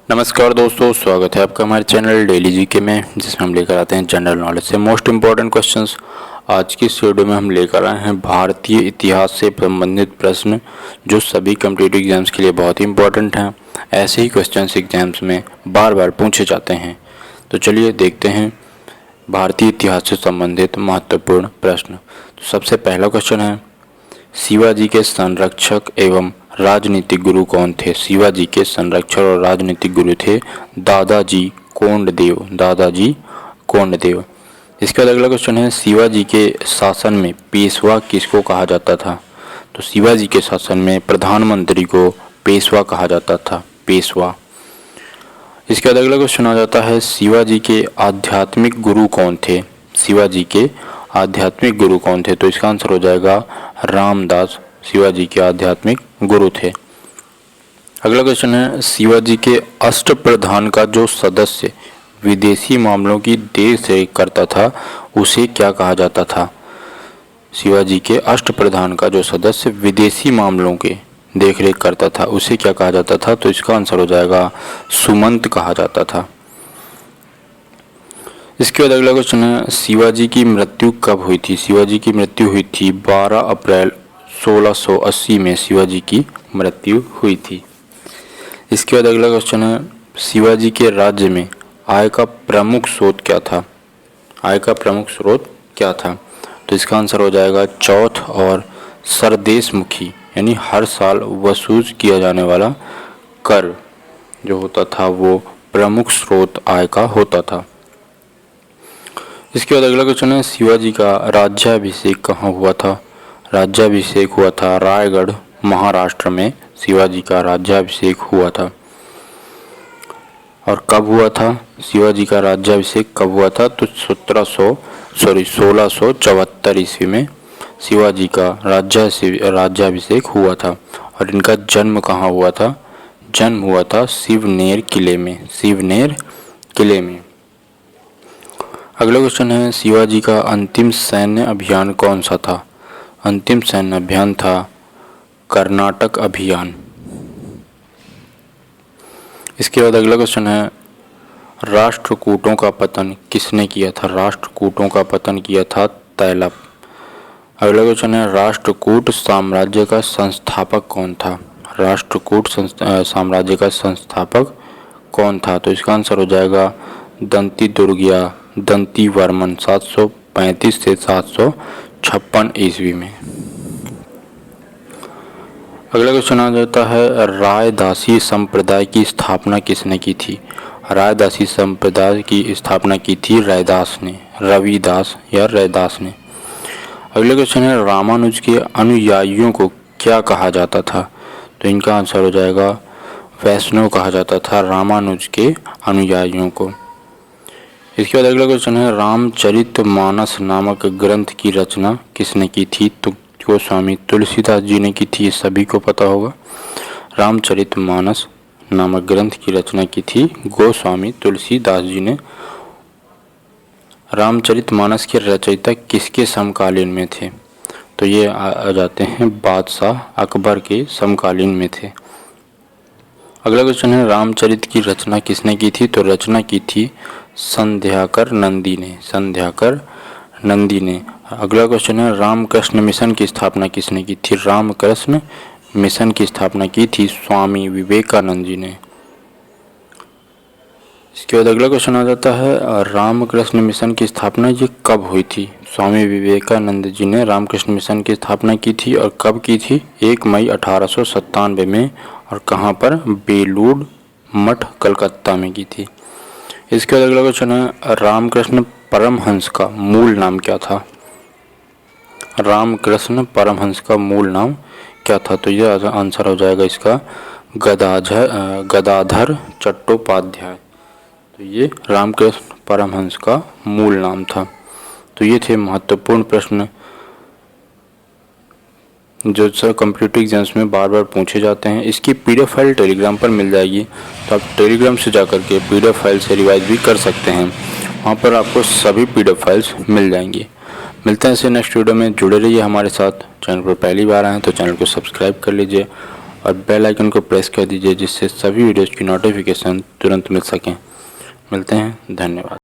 नमस्कार दोस्तों, स्वागत है आपका हमारे चैनल डेली जीके में, जिसमें हम लेकर आते हैं जनरल नॉलेज से मोस्ट इम्पॉर्टेंट क्वेश्चंस। आज की इस वीडियो में हम लेकर आए हैं भारतीय इतिहास से संबंधित प्रश्न, जो सभी कॉम्पिटिटिव एग्जाम्स के लिए बहुत ही इंपॉर्टेंट हैं। ऐसे ही क्वेश्चंस एग्जाम्स में बार बार पूछे जाते हैं। तो चलिए देखते हैं भारतीय इतिहास से संबंधित महत्वपूर्ण प्रश्न। तो सबसे पहला क्वेश्चन है, शिवाजी के संरक्षक एवं राजनीतिक गुरु कौन थे? शिवाजी के संरक्षक और राजनीतिक गुरु थे दादाजी कोंडदेव। दादाजी कोंडदेव। इसके बाद अगला क्वेश्चन है, शिवाजी के शासन में पेशवा किसको कहा जाता था? तो शिवाजी के शासन में प्रधानमंत्री को पेशवा कहा जाता था, पेशवा। इसके बाद अगला क्वेश्चन आ जाता है, शिवाजी के आध्यात्मिक गुरु कौन थे? शिवाजी के आध्यात्मिक गुरु कौन थे? तो इसका आंसर हो जाएगा रामदास। शिवाजी के आध्यात्मिक गुरु थे। अगला क्वेश्चन है, शिवाजी के अष्टप्रधान का जो सदस्य विदेशी मामलों की देखरेख करता था, उसे क्या कहा जाता था? शिवाजी के अष्टप्रधान का जो सदस्य विदेशी मामलों के देखरेख करता था, उसे क्या कहा जाता था? तो इसका आंसर हो जाएगा सुमंत कहा जाता था। इसके बाद अगला क्वेश्चन है, शिवाजी की मृत्यु कब हुई थी? शिवाजी की मृत्यु हुई थी 12 अप्रैल 1680 में शिवाजी की मृत्यु हुई थी। इसके बाद अगला क्वेश्चन है, शिवाजी के राज्य में आय का प्रमुख स्रोत क्या था? आय का प्रमुख स्रोत क्या था? तो इसका आंसर हो जाएगा चौथ और सरदेशमुखी, यानी हर साल वसूल किया जाने वाला कर जो होता था, वो प्रमुख स्रोत आय का होता था। इसके बाद अगला क्वेश्चन है, शिवाजी का राज्याभिषेक कहाँ हुआ था? राज्याभिषेक हुआ था रायगढ़, महाराष्ट्र में शिवाजी का राज्याभिषेक हुआ था। और कब हुआ था शिवाजी का राज्याभिषेक? कब हुआ था? तो 1674 ईस्वी में शिवाजी का राज्याभिषेक हुआ था। और इनका जन्म कहाँ हुआ था? जन्म हुआ था शिवनेर किले में, शिवनेर किले में। अगला क्वेश्चन है, शिवाजी का अंतिम सैन्य अभियान कौन सा था? अंतिम सैन्य अभियान था कर्नाटक अभियान। इसके बाद अगला क्वेश्चन है, राष्ट्रकूटों का पतन किसने किया था? राष्ट्रकूटों का पतन किया था तैलप। अगला क्वेश्चन है, राष्ट्रकूट साम्राज्य का संस्थापक कौन था? राष्ट्रकूट साम्राज्य का संस्थापक कौन था? तो इसका आंसर हो जाएगा दंती दुर्ग या दंती वर्मन, 735 से 756 ईस्वी में। अगला क्वेश्चन आ जाता है, रायदासी संप्रदाय की स्थापना किसने की थी? रायदासी संप्रदाय की स्थापना की थी रैदास ने, रविदास या रैदास ने। अगला क्वेश्चन है, रामानुज के अनुयायियों को क्या कहा जाता था? तो इनका आंसर हो जाएगा वैष्णव कहा जाता था रामानुज के अनुयायियों को। इसके बाद अगला क्वेश्चन है, रामचरितमानस नामक ग्रंथ की रचना किसने की थी? तो गोस्वामी तुलसीदास जी ने की थी, ये सभी को पता होगा। रामचरितमानस नामक ग्रंथ की रचना की थी गोस्वामी तुलसीदास जी ने। रामचरितमानस के रचयिता किसके समकालीन में थे? तो ये आ जाते हैं बादशाह अकबर के समकालीन में थे। अगला क्वेश्चन है, रामचरित की रचना किसने की थी? तो रचना की थी संध्याकर नंदी ने, संध्याकर नंदी ने। अगला क्वेश्चन है, रामकृष्ण मिशन की स्थापना किसने की थी? रामकृष्ण मिशन की स्थापना की थी स्वामी विवेकानंद जी ने। इसके बाद अगला क्वेश्चन आ जाता है, रामकृष्ण मिशन की स्थापना ये कब हुई थी? स्वामी विवेकानंद जी ने रामकृष्ण मिशन की स्थापना की थी, और कब की थी? 1 मई 1897 में। और कहाँ पर? बेलूर मठ, कलकत्ता में की थी। इसके बाद अगला क्वेश्चन है, रामकृष्ण परमहंस का मूल नाम क्या था? रामकृष्ण परमहंस का मूल नाम क्या था? तो यह आंसर हो जाएगा इसका गदाधर चट्टोपाध्याय। तो ये रामकृष्ण परमहंस का मूल नाम था। तो ये थे महत्वपूर्ण प्रश्न जो सर कॉम्पिटिटिव एग्जाम्स में बार बार पूछे जाते हैं। इसकी पीडीएफ फाइल टेलीग्राम पर मिल जाएगी, तो आप टेलीग्राम से जाकर के पीडीएफ फाइल से रिवाइज भी कर सकते हैं। वहाँ पर आपको सभी पीडीएफ फाइल्स मिल जाएंगी। मिलते हैं इसे नेक्स्ट वीडियो में। जुड़े रहिए हमारे साथ। चैनल पर पहली बार आए हैं तो चैनल को सब्सक्राइब कर लीजिए और बेल आइकन को प्रेस कर दीजिए जिससे सभी वीडियोज़ की नोटिफिकेशन तुरंत मिल सकें। मिलते हैं, धन्यवाद।